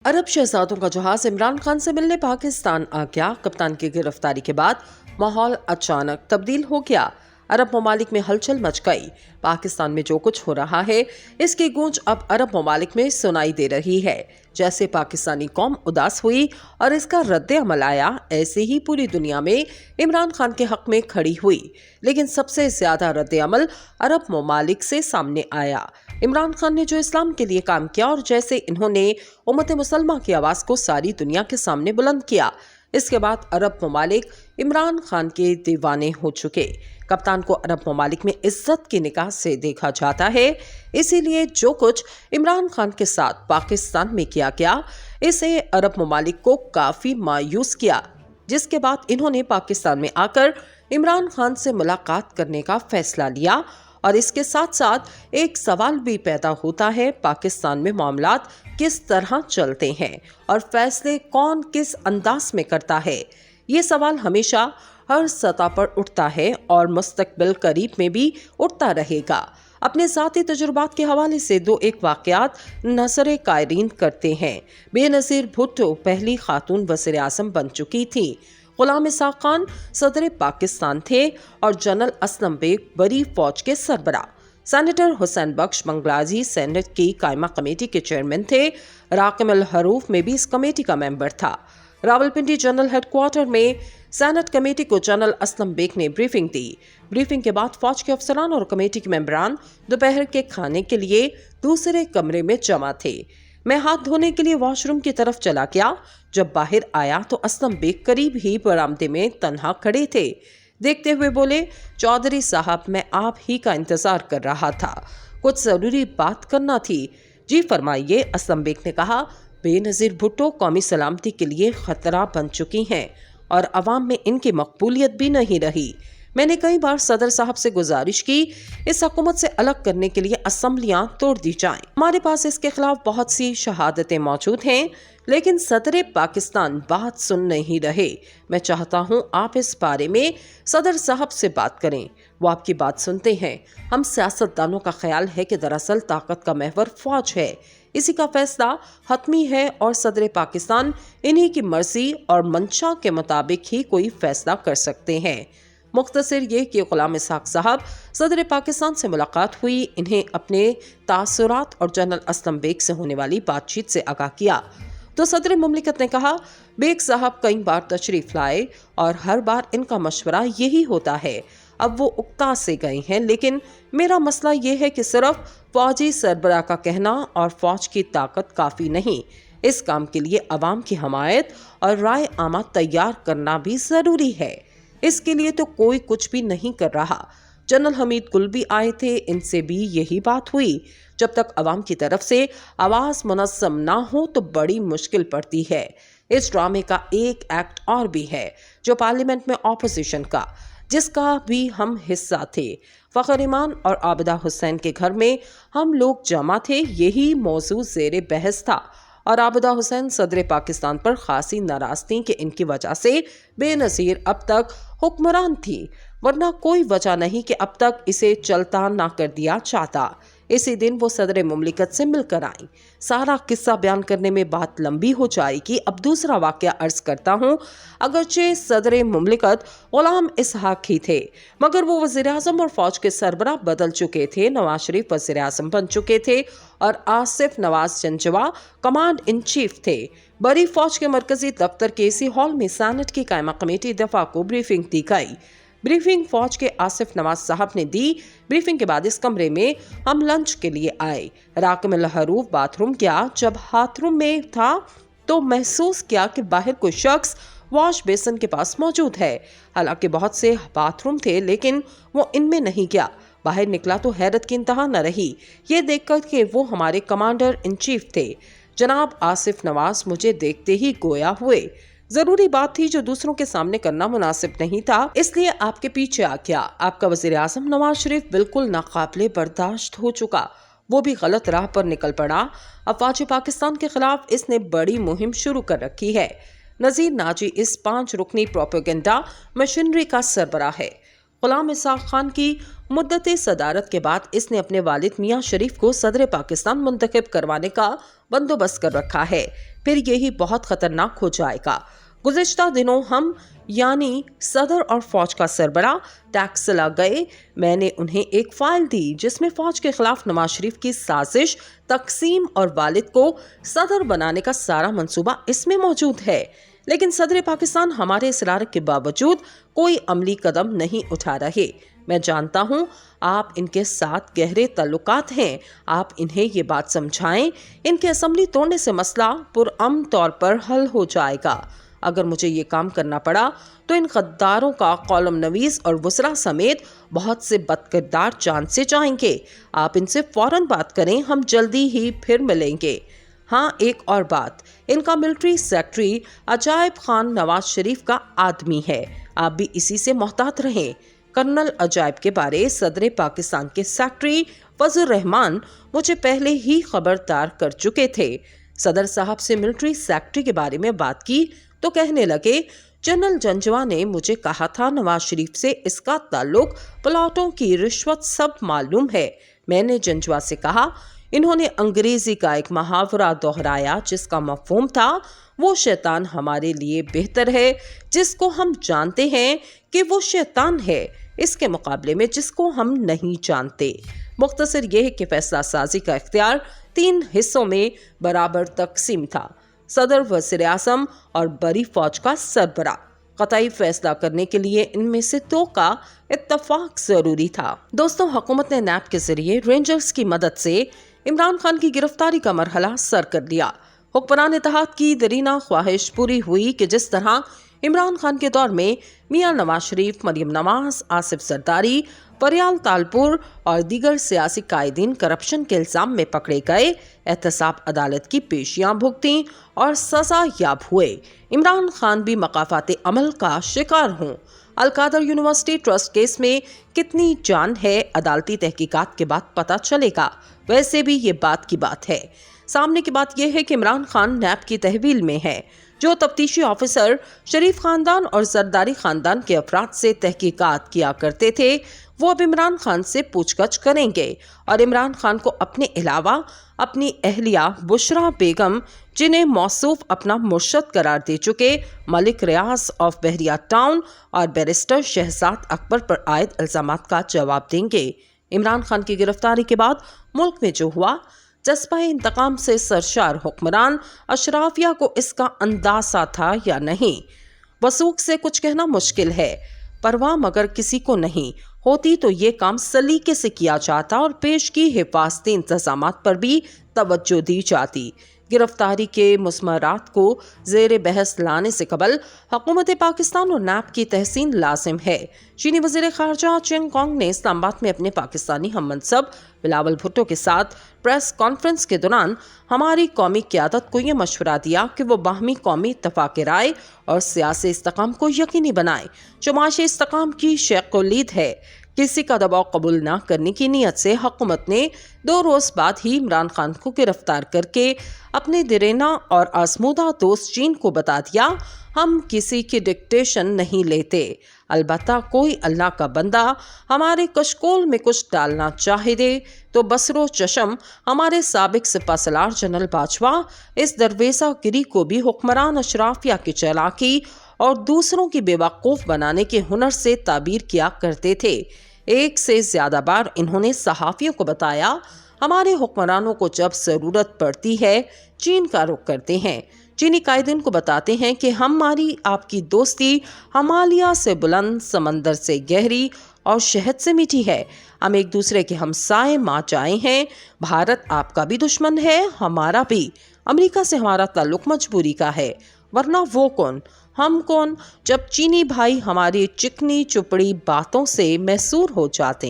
अरब शहजादों का जहाज इमरान खान से मिलने पाकिस्तान आ गया। कप्तान की गिरफ्तारी के बाद माहौल अचानक तब्दील हो गया। अरब ममालिक में हलचल मच गई। पाकिस्तान में जो कुछ हो रहा है इसकी गूंज अब अरब ममालिक में सुनाई दे रही है। जैसे पाकिस्तानी कौम उदास हुई और इसका रद्द अमल आया, ऐसे ही पूरी दुनिया में इमरान खान के हक में खड़ी हुई। लेकिन सबसे ज्यादा रद्द अमल अरब ममालिक से सामने आया। इमरान खान ने जो इस्लाम के लिए काम किया और जैसे इन्होंने उम्मत मुसलमा की आवाज को सारी दुनिया के सामने बुलंद किया, इसके बाद अरब ममालिक इमरान खान के दीवाने हो चुके। कप्तान को अरब ममालिक में इज्जत की निगाह से देखा जाता है, इसीलिए जो कुछ इमरान खान के साथ पाकिस्तान में किया गया, इसे अरब ममालिक को काफी मायूस किया। जिसके बाद इन्होंने पाकिस्तान में आकर इमरान खान से मुलाकात करने का फैसला लिया। और इसके साथ साथ एक सवाल भी पैदा होता है, पाकिस्तान में मामलात किस तरह चलते हैं और फैसले कौन किस अंदाज में करता है। ये सवाल हमेशा हर सतह पर उठता है और मुस्तकबिल करीब में भी उठता रहेगा। अपने ज़ाती तजुर्बात के हवाले से दो एक वाक़यात नज़र कायरीन करते हैं। बेनज़ीर भुट्टो पहली खातून वज़ीर आज़म बन चुकी थी। गुलाम इसाक खान सदर पाकिस्तान थे और जनरल असलम बेग बरी फौज के सरबरा। सेनेटर हुसैन बख्श बंगलाजी सेनेट की कायमा कमेटी के चेयरमैन थे। राकिम अल हरूफ में भी इस कमेटी का मेंबर था। रावलपिंडी जनरल हेडक्वार्टर में सेनेट कमेटी को जनरल असलम बेग ने ब्रीफिंग दी। ब्रीफिंग के बाद फौज के अफसरान और कमेटी के मेंबरान दोपहर के खाने के लिए दूसरे कमरे में जमा थे। मैं हाथ धोने के लिए वॉशरूम की तरफ चला गया। जब बाहर आया तो असलम बेग करीब ही बरामदे में तन्हा खड़े थे। देखते हुए बोले, चौधरी साहब, मैं आप ही का इंतजार कर रहा था, कुछ जरूरी बात करना थी। जी फरमाइए, असलम बेग ने कहा। बेनज़ीर भुट्टो कौमी सलामती के लिए खतरा बन चुकी हैं और अवाम में इनकी मकबूलियत भी नहीं रही। मैंने कई बार सदर साहब से गुजारिश की इस हुकूमत से अलग करने के लिए असम्बलियां तोड़ दी जाएं। हमारे पास इसके खिलाफ बहुत सी शहादतें मौजूद हैं, लेकिन सदर पाकिस्तान बात सुन नहीं रहे। मैं चाहता हूं आप इस बारे में सदर साहब से बात करें, वो आपकी बात सुनते हैं। हम सियासतदानों का ख्याल है कि दरअसल ताकत का महवर फौज है, इसी का फैसला हतमी है और सदर पाकिस्तान इन्हीं की मर्जी और मंशा के मुताबिक ही कोई फैसला कर सकते हैं। मुख्तसर ये कि गुलाम इसाक साहब सदर पाकिस्तान से मुलाकात हुई, इन्हें अपने तासुरात और जनरल असलम बेग से होने वाली बातचीत से आगाह किया तो सदर मुमलिकत ने कहा, बेग साहब कई बार तशरीफ लाए और हर बार इनका मशवरा यही होता है। अब वो उकता से गए हैं, लेकिन मेरा मसला ये है कि सिर्फ फौजी सरबराह का कहना और फौज की ताकत काफ़ी नहीं, इस काम के लिए अवाम की हमायत और राय आमा तैयार करना भी ज़रूरी है। इसके लिए तो कोई कुछ भी नहीं कर रहा। जनरल हमीद गुल भी आए थे, इनसे भी यही बात हुई। जब तक अवाम की तरफ से आवाज़ मुनज़्ज़म ना हो तो बड़ी मुश्किल पड़ती है। इस ड्रामे का एक एक्ट और भी है जो पार्लियामेंट में ऑपोजिशन का, जिसका भी हम हिस्सा थे। फ़खर इमान और आबिदा हुसैन के घर में हम लोग जमा थे, यही मौजू ज़ेरे बहस था और आबिदा हुसैन सदर पाकिस्तान पर खासी नाराज थी कि इनकी वजह से बेनज़ीर अब तक हुक्मरान थी, वरना कोई वजह नहीं कि अब तक इसे चलता ना कर दिया जाता। इसी दिन वो सदर मुमलिकत से मिलकर आई। सारा किस्सा बयान करने में बात लंबी हो जाएगी। अब दूसरा वाक़या अर्ज करता हूँ। अगरचे सदर मुमलिकत गुलाम इसहाक ही थे, मगर वो वज़ीर आज़म और फौज के सरबराह बदल चुके थे। नवाज शरीफ वज़ीर आज़म बन चुके थे और Asif Nawaz Janjua command in chief थे। बड़ी फौज के मरकजी दफ्तर के इसी हॉल में सेनेट की कायमा कमेटी दफा को ब्रीफिंग दी गई। ब्रीफिंग फौज के आसिफ नवाज साहब ने दी। ब्रीफिंग के बाद इस कमरे में हम लंच के लिए आए। राकिम अल हरूफ बाथरूम गया। जब बाथरूम में था तो महसूस किया कि बाहर कोई शख्स वॉश बेसिन के पास मौजूद है। हालांकि बहुत से बाथरूम थे, लेकिन वो इनमें नहीं गया। बाहर निकला तो हैरत की इंतहा न रही ये देखकर कि वो हमारे कमांडर इन चीफ थे। जनाब आसिफ नवाज मुझे देखते ही गोया हुए। जरूरी बात थी जो दूसरों के सामने करना मुनासिब नहीं था, इसलिए आपके पीछे आ गया। आपका वज़ीर आज़म नवाज शरीफ बिल्कुल नाकाबिले बर्दाश्त हो चुका, वो भी गलत राह पर निकल पड़ा। अफवाज पाकिस्तान के खिलाफ इसने बड़ी मुहिम शुरू कर रखी है। नज़ीर नाजी इस 5 रुकनी प्रोपेगेंडा मशीनरी का सरबराह है। गुलाम इसाक खान की मुद्दत सदारत के बाद इसने अपने वालिद मियां शरीफ को सदर पाकिस्तान मुंतखब करवाने का बंदोबस्त कर रखा है। फिर यही बहुत खतरनाक हो जाएगा। गुज़िश्ता दिनों हम यानी सदर और फौज का सरबरा टैक्सला गए। मैंने उन्हें एक फाइल दी जिसमें फौज के खिलाफ नवाज शरीफ की साजिश, तकसीम और वालिद को सदर बनाने का सारा मंसूबा इसमें मौजूद है। लेकिन सदर पाकिस्तान हमारे इसरार के बावजूद कोई अमली कदम नहीं उठा रहे। मैं जानता हूं आप इनके साथ गहरे ताल्लुकात हैं। आप इन्हें ये बात समझाएं, इनके असेंबली तोड़ने से मसला पुरअमन तौर पर हल हो जाएगा। अगर मुझे ये काम करना पड़ा तो इन गद्दारों का कॉलम नवीस और वुसरा समेत बहुत से बदकिरदार जान से जाएंगे। आप इनसे फौरन बात करें, हम जल्दी ही फिर मिलेंगे। हाँ, एक और बात, इनका मिलिट्री सेक्रेटरी अजायब खान नवाज शरीफ का आदमी है। आप भी इसी से मोहतात रहें। कर्नल अजायब के बारे सदर पाकिस्तान के सेक्रेटरी फजल रहमान मुझे पहले ही खबरदार कर चुके थे। सदर साहब से मिलिट्री सेक्रेटरी के बारे में बात की तो कहने लगे, जनरल जंजवा ने मुझे कहा था नवाज शरीफ से इसका ताल्लुक प्लॉटों की रिश्वत सब मालूम है। मैंने जंजवा से कहा, इन्होंने अंग्रेजी का एक मुहावरा दोहराया जिसका मफहूम था, वो शैतान हमारे लिए बेहतर है जिसको हम जानते हैं कि वो शैतान है, इसके मुकाबले में जिसको हम नहीं जानते। मुख्तसर ये है कि फैसला साजी का इख्तियार 3 हिस्सों में बराबर तकसीम था, सदर, वज़ीर आज़म और बड़ी फौज का सरबरा। कतई फैसला करने के लिए इनमें से 2 का इत्तफाक जरूरी था। दोस्तों, हुकूमत ने नैब के जरिए रेंजर्स की मदद से इमरान खान की गिरफ्तारी का मरहला सर कर लिया। हुक्मरान इत्तेहाद की दरीना ख्वाहिश पूरी हुई कि जिस तरह इमरान खान के दौर में मियां नवाज शरीफ, मरियम नवाज, आसिफ जरदारी, परियाल तालपुर और दीगर सियासी कायदीन करप्शन के इल्जाम में पकड़े गए, एहतसाब अदालत की पेशियां भुगती और सजा याब हुए, इमरान खान भी मकाफात अमल का शिकार हों। अलकादर यूनिवर्सिटी ट्रस्ट केस में कितनी जान है, अदालती तहकीकात के बाद पता चलेगा। वैसे भी ये बात की बात है। सामने की बात यह है कि इमरान खान नैब की तहवील में है। जो तफ्तीशी ऑफिसर शरीफ खानदान और जरदारी खानदान के अफराद से तहकीकात किया करते थे, वो अब इमरान खान से पूछगछ करेंगे और इमरान खान को अपने अलावा अपनी अहलिया बुशरा बेगम, जिन्हें मौसूफ अपना मुर्शद करार दे चुके मलिक रियाज ऑफ बहरिया टाउन और बैरिस्टर शहजाद अकबर पर आयद इल्जामात का जवाब देंगे। इमरान खान की गिरफ्तारी के बाद मुल्क में जो हुआ, जज्बा इंतकाम से सरशार हुक्मरान अशराफिया को इसका अंदाजा था या नहीं, वसूख से कुछ कहना मुश्किल है। परवाह मगर किसी को नहीं होती तो ये काम सलीके से किया जाता और पेश की हिफाजती इंतजामात पर भी तवज्जो दी जाती। गिरफ्तारी के मुसमरात को ज़ेर बहस लाने से कबल हुकूमत पाकिस्तान और नैब की तहसीन लाजिम है। चीनी वज़ीर ख़ारजा चेन कॉन्ग ने इस्लामाबाद में अपने पाकिस्तानी हममनसब बिलावल भुट्टो के साथ प्रेस कॉन्फ्रेंस के दौरान हमारी कौमी क़यादत को यह मशवरा दिया कि वो बाहमी कौमी इत्तफ़ाक़ राय और सियासी इस्तेकाम को यकीनी बनाए, जो माशी इस्तेकाम की शेक़ुलीद है। किसी का दबाव कबूल न करने की नीयत से हुकूमत ने 2 रोज़ बाद ही इमरान खान को गिरफ्तार करके अपने दिरेना और आजमूदा दोस्त चीन को बता दिया, हम किसी की डिक्टेशन नहीं लेते। अलबत्ता कोई अल्लाह का बंदा हमारे कशकोल में कुछ डालना चाहे दे तो बसरो चशम हमारे साबिक सिपहसालार जनरल बाजवा इस दरवेज़ा गिरी को भी हुक्मरान अशराफिया की चालाकी और दूसरों की बेवकूफ़ बनाने के हुनर से ताबीर किया करते थे। एक से ज़्यादा बार इन्होंने सहाफ़ियों को बताया, हमारे हुक्मरानों को जब ज़रूरत पड़ती है चीन का रुख करते हैं। चीनी कायदीन को बताते हैं कि हमारी आपकी दोस्ती हिमालय से बुलंद, समंदर से गहरी और शहद से मीठी है। हम एक दूसरे के हमसाए माँ जाए हैं। भारत आपका भी दुश्मन है, हमारा भी। अमेरिका से हमारा ताल्लुक मजबूरी का है, वरना वो कौन, हम कौन, जब चीनी भाई हमारी चिकनी चुपड़ी बातों से मैसूर हो जाते